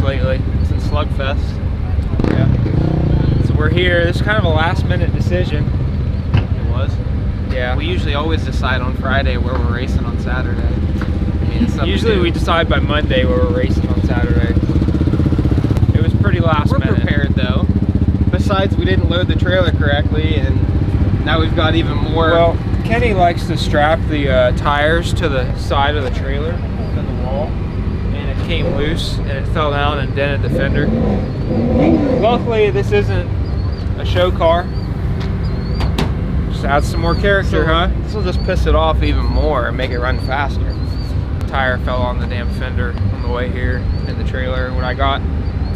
lately since Slugfest. Yeah. So we're here. This is kind of a last-minute decision. It was? Yeah. We usually always decide on Friday where we're racing on Saturday. I mean, it's usually we decide by Monday where we're racing on Saturday. It was pretty last minute. We're prepared though. Besides, we didn't load the trailer correctly, and now we've got even more. Well, Kenny likes to strap the tires to the side of the trailer on the wall, and it came loose and it fell down and dented the fender. Luckily, this isn't a show car. Just add some more character, huh? This will just piss it off even more and make it run faster. The tire fell on the damn fender on the way here in the trailer. When I got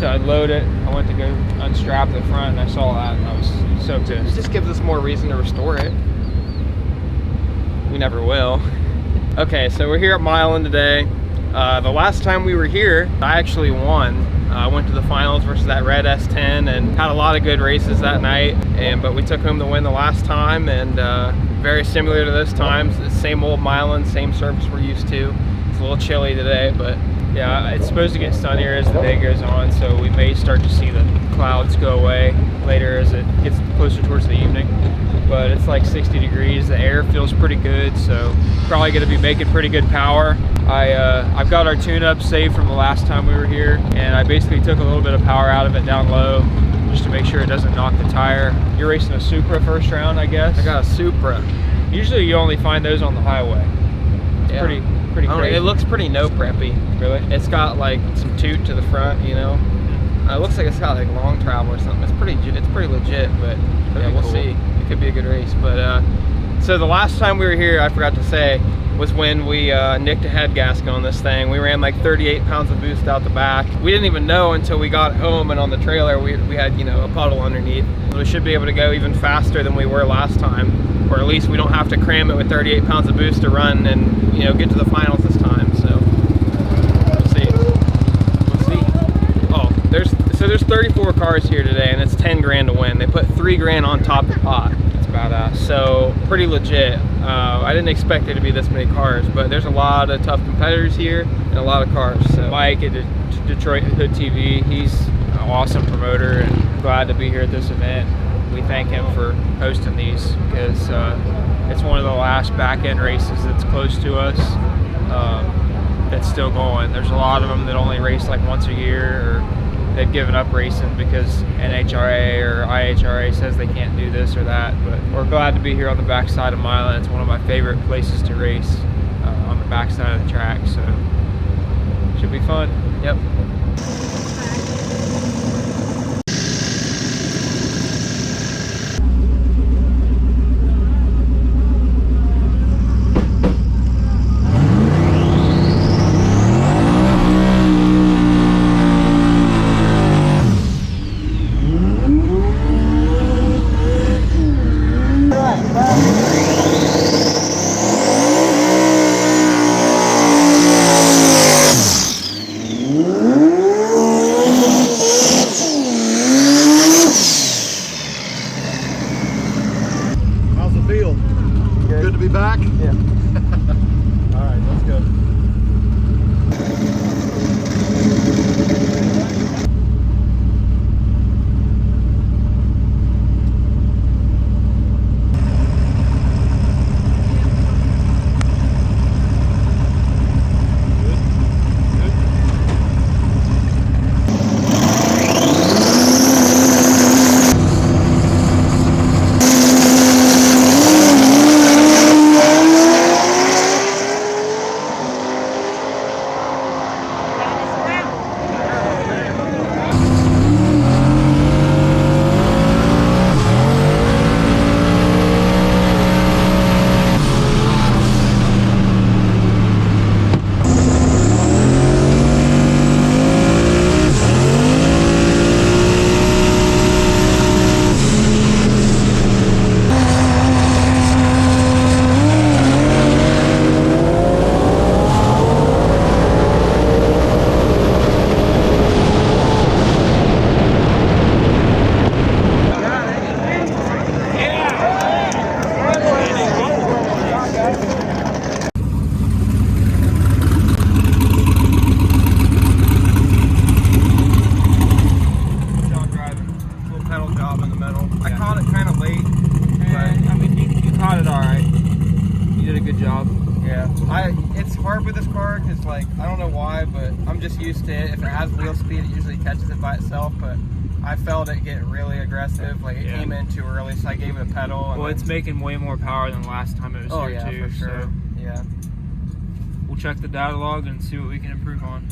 to unload it, I went to go unstrap the front and I saw that and I was so pissed. It just gives us more reason to restore it. We never will. Okay, so we're here at Milan today. The last time we were here, I actually won. I went to the finals versus that red S10 and had a lot of good races that night. But we took home the win the last time, and very similar to this time. It's the same old Milan, same surface we're used to. It's a little chilly today, but yeah, it's supposed to get sunnier as the day goes on, so we may start to see the clouds go away later as it gets closer towards the evening. But it's like 60 degrees. The air feels pretty good, so probably going to be making pretty good power. I've got our tune-up saved from the last time we were here, and I basically took a little bit of power out of it down low just to make sure it doesn't knock the tire. You're racing a Supra first round, I guess? I got a Supra. Usually you only find those on the highway. It's pretty crazy. It looks pretty no preppy. Really? It's got like some toot to the front, you know. It looks like it's got like long travel or something. It's pretty legit, but yeah, we'll see. It could be a good race. But so the last time we were here, I forgot to say, was when we nicked a head gasket on this thing. We ran like 38 pounds of boost out the back. We didn't even know until we got home, and on the trailer we had, you know, a puddle underneath. So we should be able to go even faster than we were last time, or at least we don't have to cram it with 38 pounds of boost to run and, you know, get to the finals this time. So we'll see. Oh, there's 34 cars here today, and it's 10 grand to win. They put 3 grand on top of the pot. It's badass. So pretty legit. I didn't expect there to be this many cars, but there's a lot of tough competitors here and a lot of cars. So Mike at Detroit Hood TV, he's an awesome promoter and glad to be here at this event. We thank him for hosting these because it's one of the last back-end races that's close to us that's still going. There's a lot of them that only race like once a year, or they've given up racing because NHRA or IHRA says they can't do this or that. But we're glad to be here on the backside of Milan. It's one of my favorite places to race, on the backside of the track, so should be fun. Yep. It's hard with this car because, like, I don't know why, but I'm just used to it. If it has wheel speed, it usually catches it by itself, but I felt it get really aggressive. Like, it came in too early, so I gave it a pedal. And well, it's making way more power than last time it was here, too. For sure. So yeah. We'll check the data log and see what we can improve on.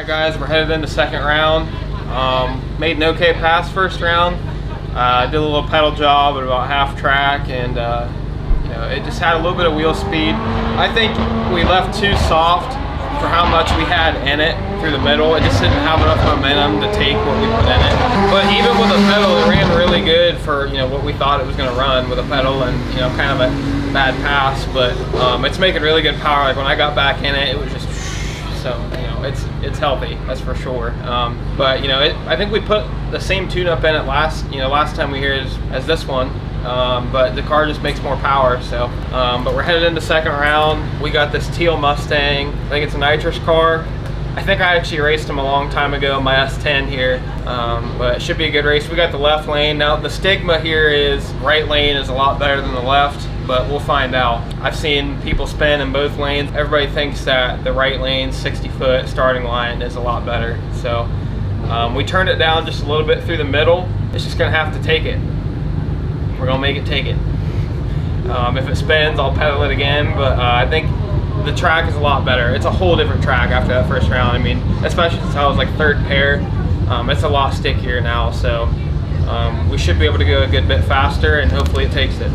Alright guys, we're headed into second round. Made an okay pass first round. Did a little pedal job at about half track, and you know, it just had a little bit of wheel speed. I think we left too soft for how much we had in it through the middle. It just didn't have enough momentum to take what we put in it. But even with a pedal, it ran really good for, you know, what we thought it was going to run with a pedal, and, you know, kind of a bad pass. But it's making really good power. Like when I got back in it, it was just so, you know, it's healthy, that's for sure. But you know, I think we put the same tune-up in it last time we here as this one. But the car just makes more power. So, but we're headed into second round. We got this teal Mustang. I think it's a nitrous car. I think I actually raced him a long time ago, my S10 here. But it should be a good race. We got the left lane. Now the stigma here is right lane is a lot better than the left, but we'll find out. I've seen people spin in both lanes. Everybody thinks that the right lane 60-foot starting line is a lot better. So we turned it down just a little bit through the middle. It's just gonna have to take it. We're gonna make it take it. If it spins, I'll pedal it again, but I think the track is a lot better. It's a whole different track after that first round. I mean, especially since I was like third pair, it's a lot stickier now. So we should be able to go a good bit faster, and hopefully it takes it.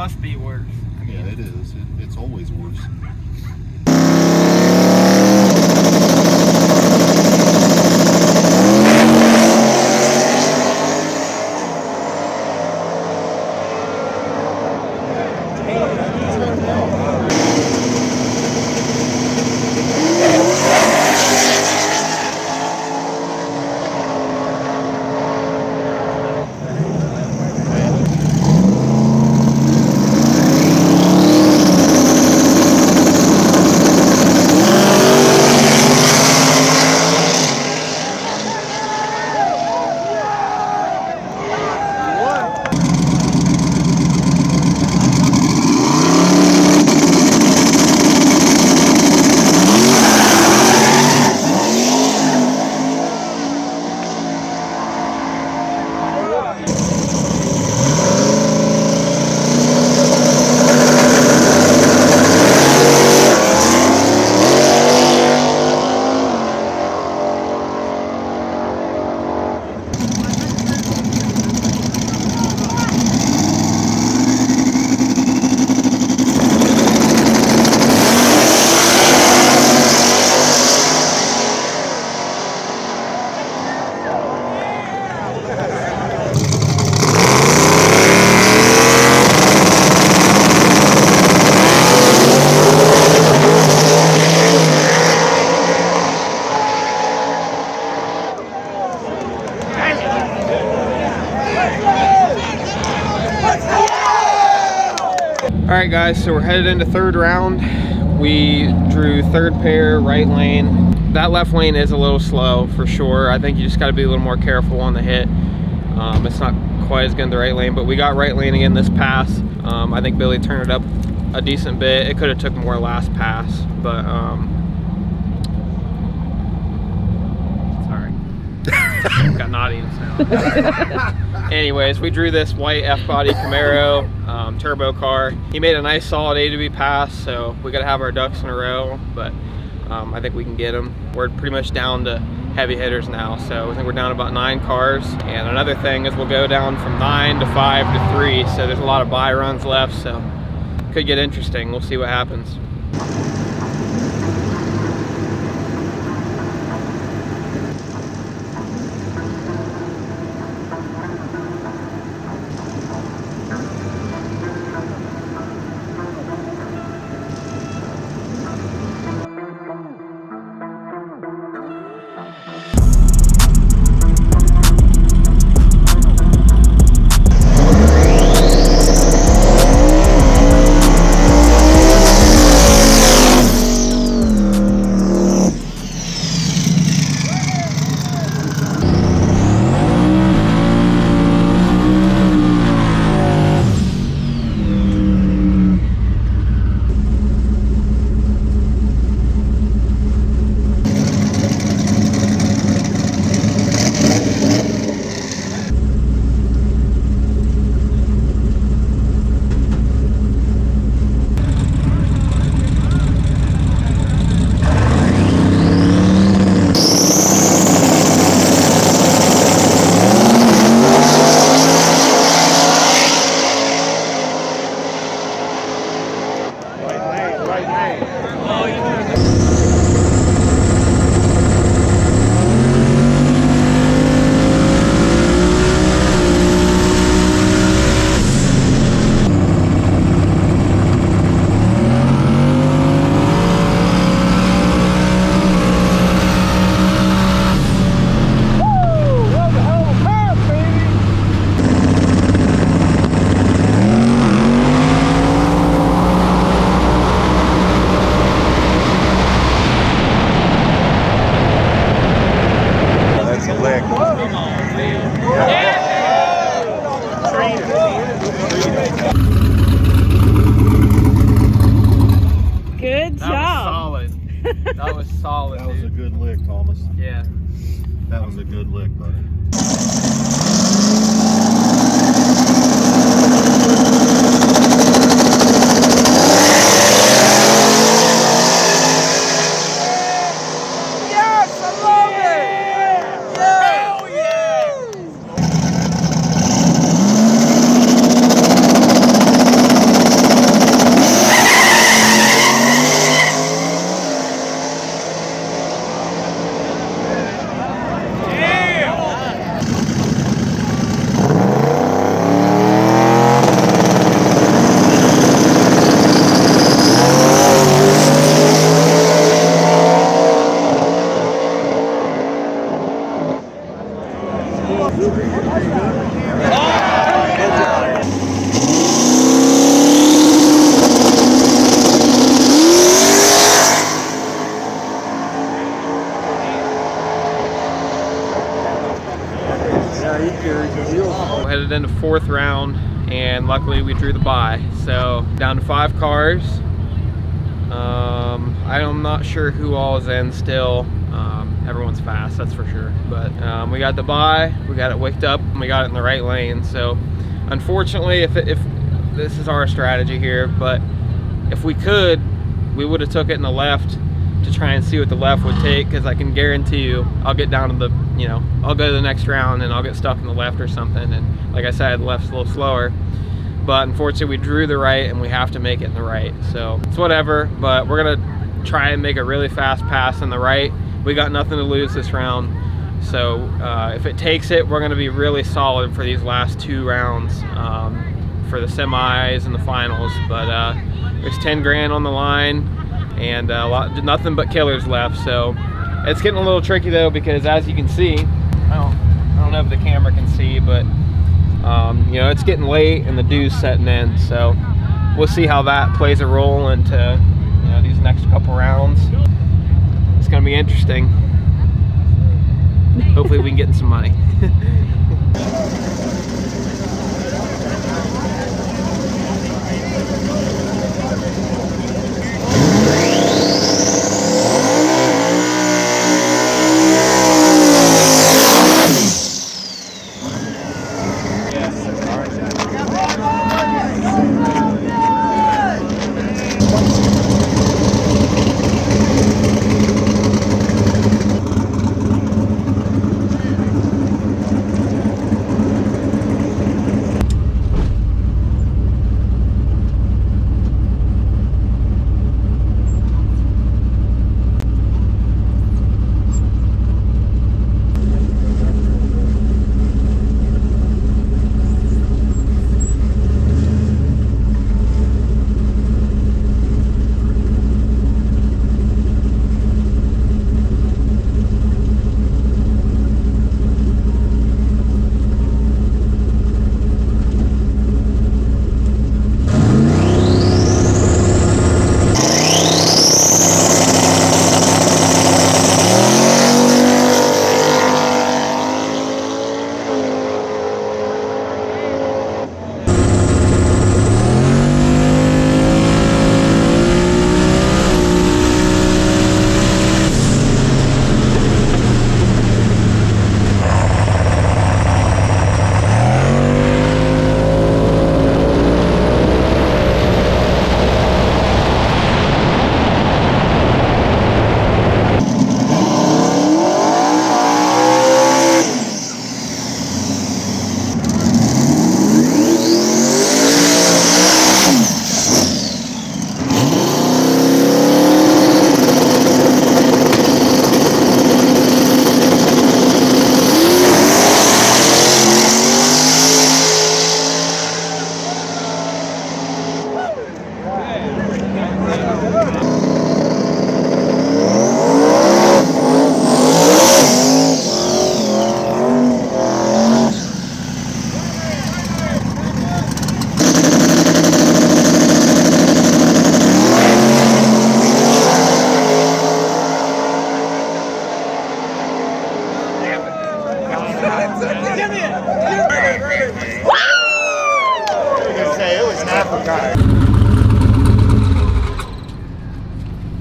must be worse. I mean, yeah, it is. It's always worse. Alright guys, so we're headed into third round. We drew third pair, right lane. That left lane is a little slow for sure. I think you just got to be a little more careful on the hit. It's not quite as good in the right lane, but we got right lane again this pass. I think Billy turned it up a decent bit. It could have took more last pass, but sorry. Got naughty in sound. Anyways, we drew this white F-body Camaro turbo car. He made a nice solid A to B pass, so we got to have our ducks in a row, but I think we can get them. We're pretty much down to heavy hitters now, so I think we're down about 9 cars. And another thing is we'll go down from 9 to 5 to 3, so there's a lot of buy runs left, so could get interesting. We'll see what happens. Good job. Solid. That was solid. That was a good lick, Thomas. Yeah. That was a good lick, buddy. into 4th round, and luckily we drew the bye. So down to 5 cars. I'm not sure who all is in still. Everyone's fast, that's for sure. But we got the bye, we got it wicked up, and we got it in the right lane. So unfortunately, if this is our strategy here, but if we could, we would have took it in the left to try and see what the left would take, because I can guarantee you I'll get down to the, you know, I'll go to the next round and I'll get stuck in the left or something. And like I said, the left's a little slower. But unfortunately we drew the right and we have to make it in the right. So it's whatever, but we're gonna try and make a really fast pass in the right. We got nothing to lose this round. So if it takes it, we're gonna be really solid for these last 2 rounds, for the semis and the finals. But there's 10 grand on the line and nothing but killers left. So it's getting a little tricky though, because as you can see, I don't know if the camera can see, but you know, it's getting late and the dew's setting in. So we'll see how that plays a role into, you know, these next couple rounds. It's gonna be interesting. Hopefully we can get in some money.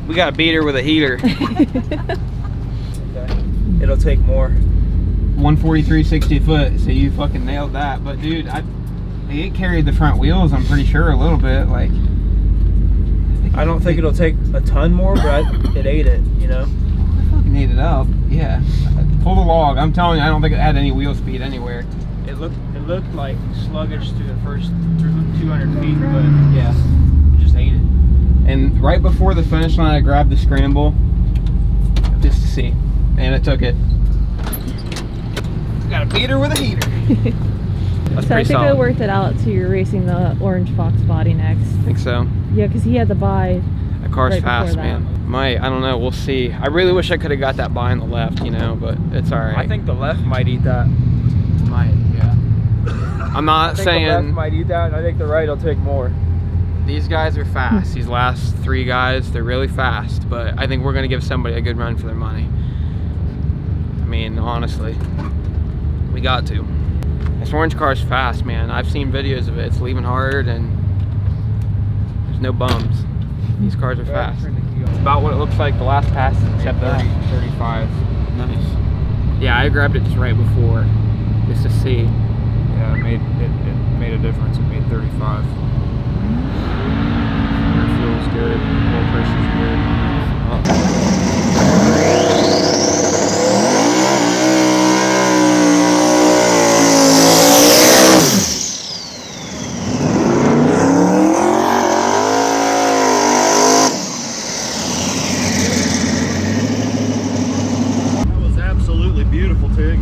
We got a beater with a heater. It'll take more. 143 60 foot, so you fucking nailed that. But dude, it carried the front wheels, I'm pretty sure, a little bit. Like, I don't think it'll take a ton more, but it ate it, you know? I fucking ate it up. Yeah. Pull the log. I'm telling you, I don't think it had any wheel speed anywhere. It looked like sluggish through the first 200 feet, but yeah, it just ate it. And right before the finish line, I grabbed the scramble just to see, and it took it. Got a beater with a heater. That's so I think solid. I worked it out, so you're racing the Orange Fox body next. I think so. Yeah, because he had the buy. That car's right fast, before that. man. I don't know, we'll see. I really wish I could have got that buy on the left, you know, but it's all right. I think the left might eat that. yeah. I'm not saying the left might eat that, and I think the right will take more. these guys are fast. These last 3 guys, they're really fast, but I think we're gonna give somebody a good run for their money. I mean, honestly, we got to. This orange car is fast, man. I've seen videos of it. It's leaving hard and there's no bums. These cars are fast. It's about what it looks like the last pass, except 35. Nice. Yeah, I grabbed it just right before, just to see. Yeah, it made a difference. It made 35. Air feels good. Oil pressure's good. That was absolutely beautiful, Tig.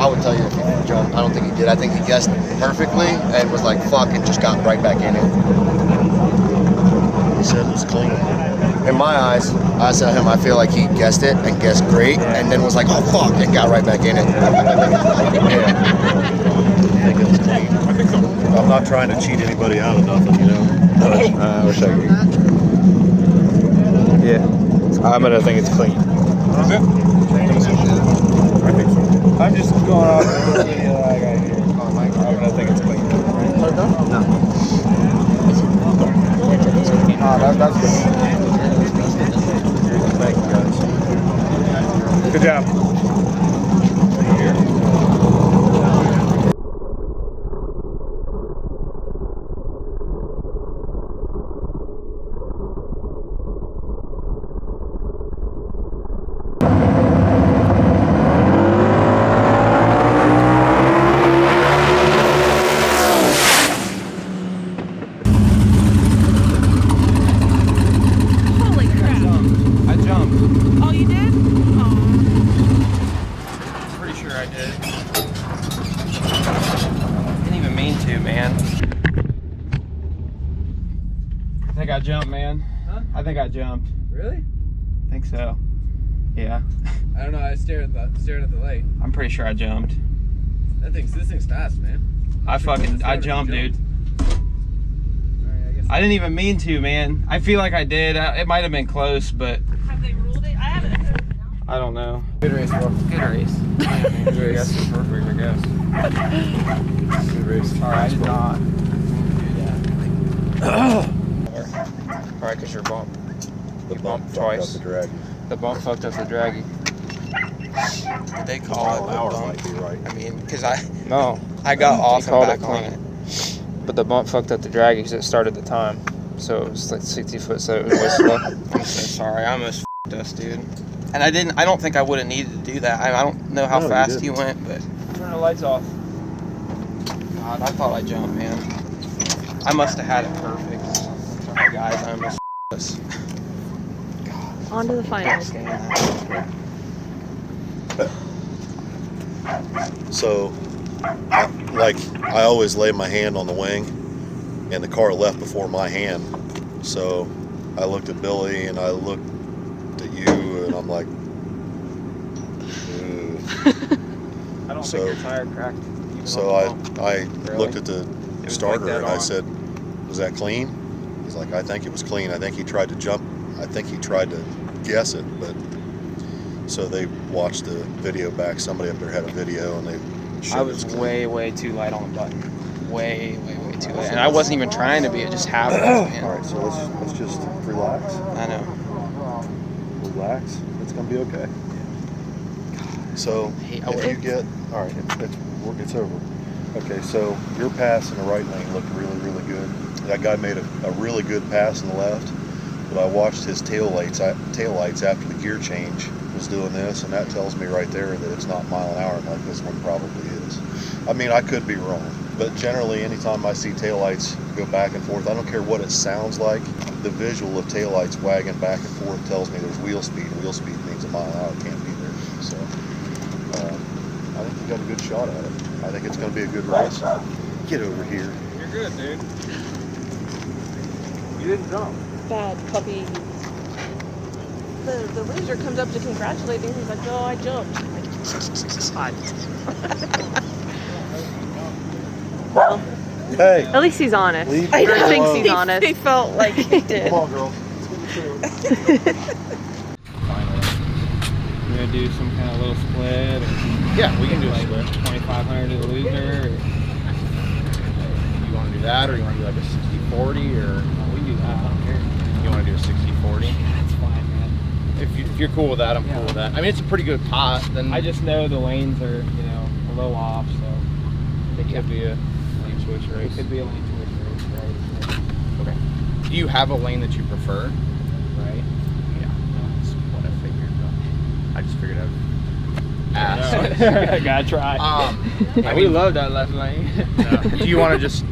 I would tell you if he jumped. I don't think he did. I think he guessed perfectly and was like, fuck, and just got right back in it. He said it was clean. In my eyes, I said to him, I feel like he guessed it and guessed great and then was like, oh, fuck, and got right back in it. Yeah. I think it was clean. I think so. I'm not trying to cheat anybody out of nothing, you know. I wish I could. Yeah, I'm gonna think it's clean. Is it? I think so. I'm just going off the video I got here. I'm gonna think it's clean. No. That's good. Thank you guys. Good job. Holy crap. I jumped. Oh, you did? Oh. Pretty sure I did. Didn't even mean to, man. I think I jumped, man. Huh? I think I jumped. Really? I think so. Yeah. I don't know. I stared at the light. I'm pretty sure I jumped. This thing's fast, man. I jumped, dude. Alright, I guess. I didn't even mean to, man. I feel like I did. It might have been close, but Have they ruled it? I haven't. I don't know. Good race, bro. Good race. Good race. Perfect, I guess. Good race. Sorry, I did not. Probably because your bump. The You bump bumped fucked twice. up the drag. The bump fucked up the draggy. Did they Mile call an it a hour bump? might be right. I mean, because I No, got he off and called back it on clean. it. But the bump fucked up the draggy because it started the time. So it was like 60 foot, so it was way slow. I'm so sorry. I almost f***ed us, dude. And I don't think I would have needed to do that. I don't know how No, you fast didn't. you went, but Turn the lights off. God, I thought I jumped, man. I must have had it perfect. Sorry, guys. I almost f***ed us. On to the finals. So, I always lay my hand on the wing, and the car left before my hand So I looked at Billy and I looked at you and I'm like, ooh. I don't So- think your tire cracked. even So on the I Really? looked at the was starter like that and I on. said, was that clean? He's like, I think it was clean. I think he tried to jump. I think he tried to guess it, but so they watched the video back. Somebody up there had a video and they showed I it was clean. way too light on the button. Way too light. And I wasn't even trying to be. It just happened. Man. All right, so let's just relax. I know. Relax. It's gonna be okay. So if you get all right, it's over. Okay, so your pass in the right lane looked really good. That guy made a really good pass in the left, but I watched his tail lights after the gear change was doing this, and that tells me right there that it's not mile an hour like this one probably is. I mean, I could be wrong, but generally anytime I see taillights go back and forth, I don't care what it sounds like, the visual of taillights wagging back and forth tells me there's wheel speed. Wheel speed means a mile an hour can't be there. So I think you got a good shot at it. I think it's going to be a good race. Get over here. You're good, dude. You didn't jump. Bad puppy. The loser comes up to congratulate me. He's like, "Oh, I jumped." I'm like, well, Hey, at least he's honest. leave I her think alone. he's honest. He felt like he did. Come on, girls. We're gonna do some kind of little split. Or Yeah, we can do a like split. 2,500 to the loser. You want to do that, or you want to do like a 60-40, or We can do that. I don't care. you want to do a 60-40? That's fine, man. If you're cool with that, I'm cool with that. I mean, it's a pretty good pot. Then I just know the lanes are, a little off, so it could be a lane switch race. It could be a lane switch race, right? okay. Do you have a lane that you prefer? Right. Yeah, that's what I figured. But I just figured I'd I ask. gotta try. I We mean, love that left lane. do you want to just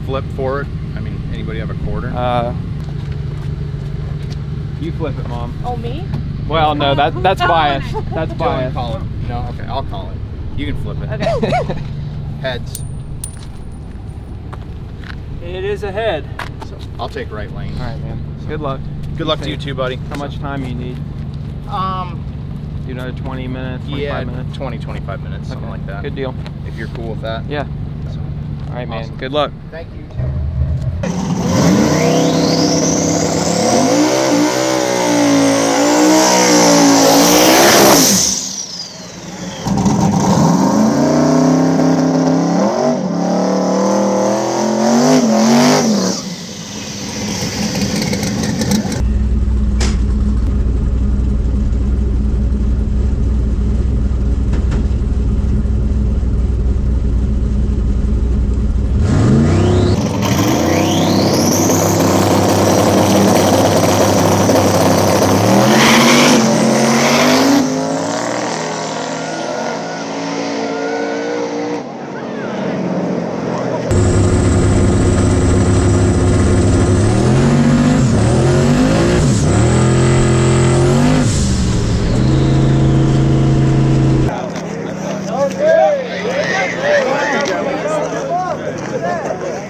flip for it? I mean, anybody have a quarter? You flip it, Mom. Oh, me? Well, no, that's biased. That's Do you want to biased. call it? No, okay, I'll call it. You can flip it. Okay. Heads. It is ahead. So I'll take right lane. All right, man. Good luck. Good luck to you too, buddy. How much time you need? Do another 20 minutes, 25 minutes? 20, 25 minutes, something Okay. like that. Good deal. If you're cool with that. Yeah. So, All right, man. Awesome. Good luck. thank you.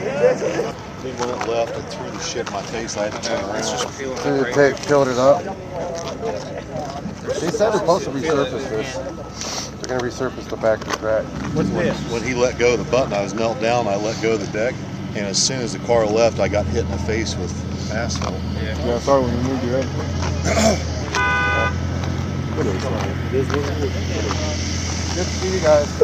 When it left, it threw the shit in my face. I had to turn around. Dude, filled it up. They said they're supposed to resurface this. They're gonna resurface the back of the track. When he let go of the button, I was knelt down. I let go of the deck, and as soon as the car left, I got hit in the face with asphalt. Yeah, sorry when you moved your head. Good to see you guys.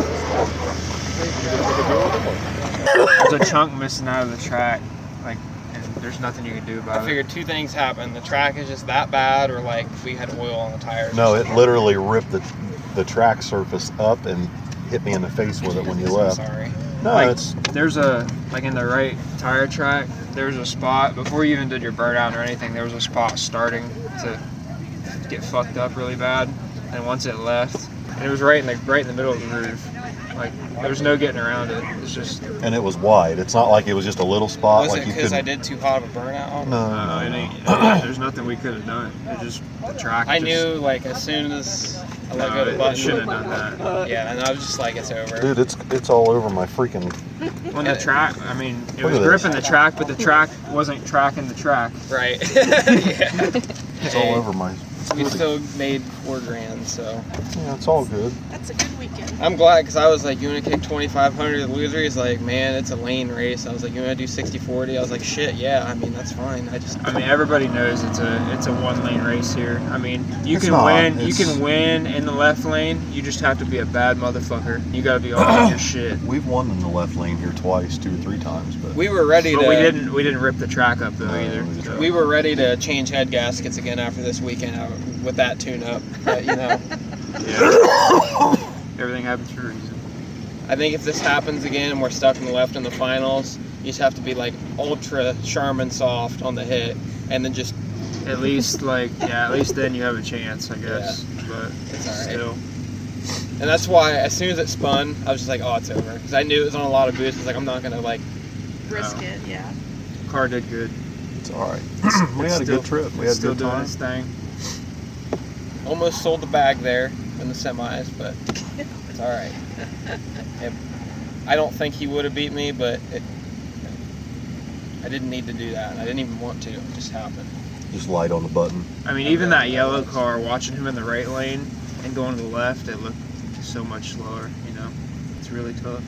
There's a chunk missing out of the track, and there's nothing you can do about I figured two things happened. The track is just that bad, or like we had oil on the tires. No, it literally ripped the track surface up and hit me in the face with it when you I'm left. sorry. No, Like, it's there's a, in the right tire track, there's a spot, before you even did your burnout or anything, there was a spot starting to get fucked up really bad. And once it left, and it was right in the middle of the roof. Like there's no getting around it. It's just And it was wide. It's not like it was just a little spot. Was like it you because I couldn't. did too hot of a burnout? No, it no, ain't, no. there's nothing we could have done. It just the track. I just, knew like as soon as I let go of the it button. shouldn't have done that. Yeah, and I was just like, it's over. Dude, it's all over my freaking. When the track, I mean, it Look was at this. gripping the track, but the track wasn't tracking the track. Right. Yeah. It's all over my. We still made $4,000, so Yeah, it's all good. That's a good weekend. I'm glad because I was like, you want to kick 2,500 the loser? He's like, man, it's a lane race. I was like, you want to do 60-40? I was like, shit, yeah. I mean, that's fine. I mean, everybody knows it's a one lane race here. I mean, you It's can not. win. You It's- can win in the left lane. You just have to be a bad motherfucker. You got to be all on your shit. We've won in the left lane here twice, 2 or 3 times, but we were ready But to. we didn't rip the track up though No, either. we So. We were ready to change head gaskets again after this weekend with that tune-up. But you know, Yeah. Everything happens for a reason. I think if this happens again and we're stuck in the left in the finals, you just have to be like ultra Charmin soft on the hit, and then just At least at least then you have a chance, I guess. But It's all right. still. And that's why as soon as it spun, I was just like, oh, it's over. Because I knew it was on a lot of boosts. I was like, I'm not going to like, Risk it, yeah. Car did good. it's all right. We It's had a still- good trip. We it's had a still good doing time. its thing. almost sold the bag there in the semis, but it's all right. I don't think he would have beat me, but I didn't need to do that. I didn't even want to. It just happened. Just light on the button. I mean, even that yellow car, watching him in the right lane and going to the left, it looked so much slower, you know? It's really tough.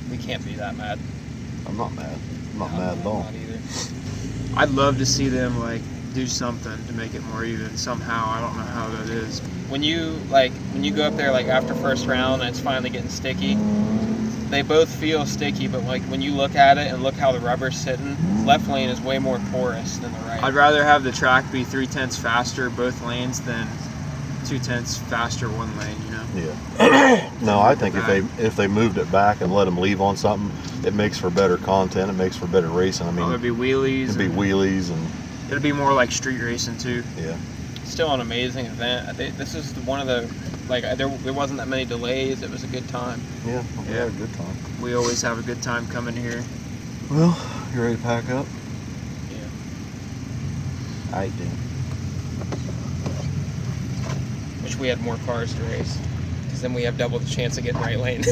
We can't be that mad. I'm not mad. I'm not mad at all. Not either. I'd love to see them, do something to make it more even somehow. I don't know how that is. When you go up there after first round and it's finally getting sticky, they both feel sticky, but when you look at it and look how the rubber's sitting, left lane is way more porous than the right. I'd rather have the track be 3/10 faster both lanes than 2/10 faster one lane, you know? Yeah. No, I think if they moved it back and let them leave on something, it makes for better content. It makes for better racing. I mean, It'd be wheelies. it'd be wheelies and It'd be more like street racing too. yeah. Still an amazing event. This is one of the there wasn't that many delays. It was a good time. Yeah, we had a good time. We always have a good time coming here. Well, you ready to pack up? Yeah. I do. Wish we had more cars to race, because then we have double the chance of getting right lane.